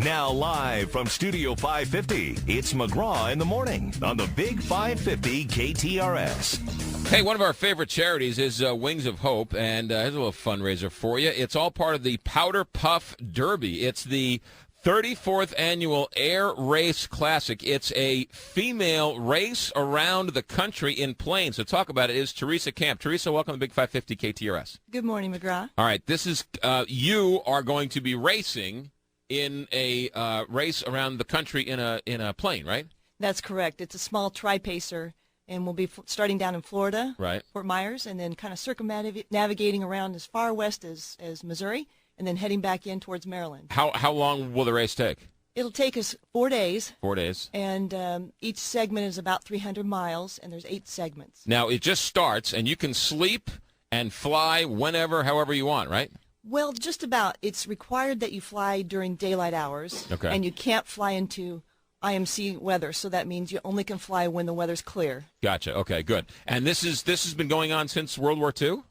Now live from Studio 550, it's McGraw in the Morning on the Big 550 KTRS. Hey, one of our favorite charities is Wings of Hope, and here's a little fundraiser for you. It's all part of the Powder Puff Derby. It's the 34th annual Air Race Classic. It's a female race around the country in planes. So talk about it is Teresa Camp. Teresa, welcome to Big 550 KTRS. Good morning, McGraw. All right, this is you are going to be racing in a race around the country in a plane, right? That's correct. It's a small tri-pacer, and we'll be starting down in Florida, right, Fort Myers, and then kind of circumnavigating around as far west as Missouri, and then heading back in towards Maryland. How long will the race take? It'll take us 4 days. 4 days. And each segment is about 300 miles, and there's 8 segments. Now, it just starts, and you can sleep and fly whenever, however you want, right? Well, just about. It's required that you fly during daylight hours, okay, and you can't fly into IMC weather, so that means you only can fly when the weather's clear. Gotcha. Okay, good. And this has been going on since World War II?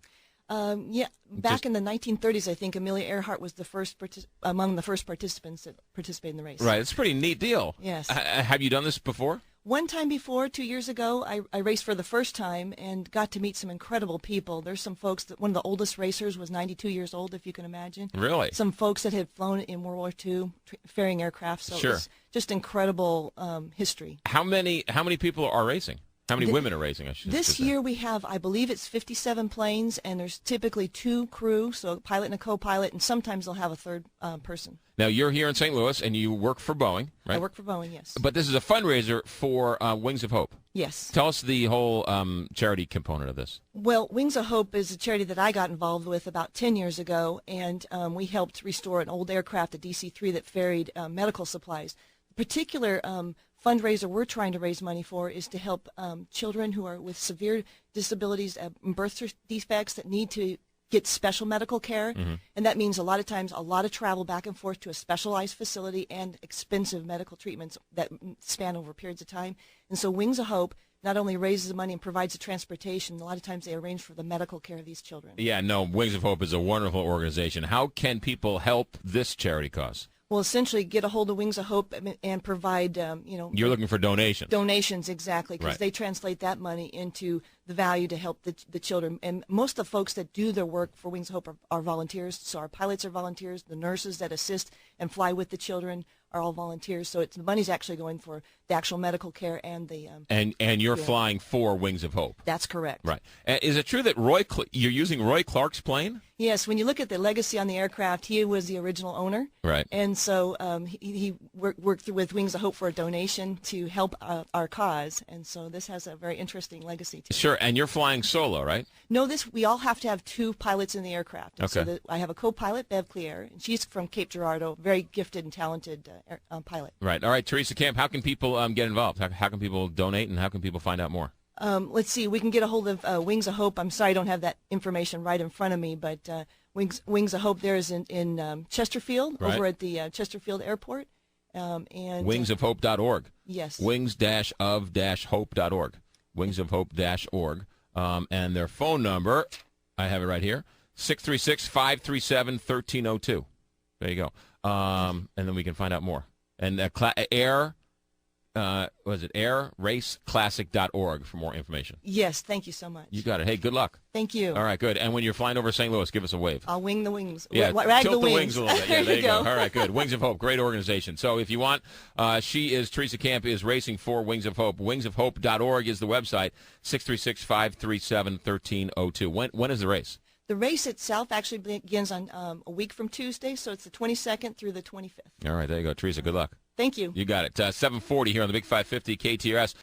Yeah, back in the 1930s, I think Amelia Earhart was among the first participants that participated in the race. Right, it's a pretty neat deal. Yes. Have you done this before? One time before, 2 years ago, I raced for the first time and got to meet some incredible people. There's some folks one of the oldest racers was 92 years old, if you can imagine. Really? Some folks that had flown in World War II, ferrying aircraft. So sure. It was just incredible history. How many people are racing? How many women are racing? This year we have, I believe it's 57 planes, and there's typically 2 crew, so a pilot and a co-pilot, and sometimes they'll have a third person. Now, you're here in St. Louis, and you work for Boeing, right? I work for Boeing, yes. But this is a fundraiser for Wings of Hope. Yes. Tell us the whole charity component of this. Well, Wings of Hope is a charity that I got involved with about 10 years ago, and we helped restore an old aircraft, a DC-3, that ferried medical supplies. The particular fundraiser we're trying to raise money for is to help children who are with severe disabilities, birth defects that need to get special medical care, and that means a lot of times a lot of travel back and forth to a specialized facility and expensive medical treatments that span over periods of time. And so Wings of Hope not only raises the money and provides the transportation, a lot of times they arrange for the medical care of these children. Yeah, no, Wings of Hope is a wonderful organization. How can people help this charity cause? Well, essentially, get a hold of Wings of Hope and provide, You're looking for donations. Donations, exactly, because right, they translate that money into the value to help the children. And most of the folks that do their work for Wings of Hope are volunteers. So our pilots are volunteers. The nurses that assist and fly with the children are all volunteers. So the money's actually going for the actual medical care and the... and you're flying for Wings of Hope. That's correct. Right. Is it true that you're using Roy Clark's plane? Yes. When you look at the legacy on the aircraft, he was the original owner. Right. And so he worked with Wings of Hope for a donation to help our cause. And so this has a very interesting legacy to it. Sure. And you're flying solo, right? No, we all have to have 2 pilots in the aircraft. And okay. So I have a co-pilot, Bev Clear, and she's from Cape Girardeau, very gifted and talented pilot. Right. All right, Teresa Camp, how can people get involved? How can people donate, and how can people find out more? Let's see. We can get a hold of Wings of Hope. I'm sorry I don't have that information right in front of me, but Wings of Hope there is in Chesterfield, right, over at the Chesterfield Airport. And wingsofhope.org. Yes. Wings-of-hope.org. Wingsofhope-org. And their phone number, I have it right here, 636-537-1302. There you go. And then we can find out more. And airraceclassic.org for more information. Yes, thank you so much. You got it. Hey, good luck. Thank you. All right, good. And when you're flying over St. Louis, give us a wave. I'll wing the wings. Yeah, rag tilt the wings a little bit. Yeah, there you go. go. All right, good. Wings of Hope, great organization. So if you want, Teresa Camp is racing for Wings of Hope. Wingsofhope.org is the website, 636-537-1302. When is the race? The race itself actually begins on a week from Tuesday, so it's the 22nd through the 25th. All right, there you go. Teresa, good luck. Thank you. You got it. 740 here on the Big 550 KTRS.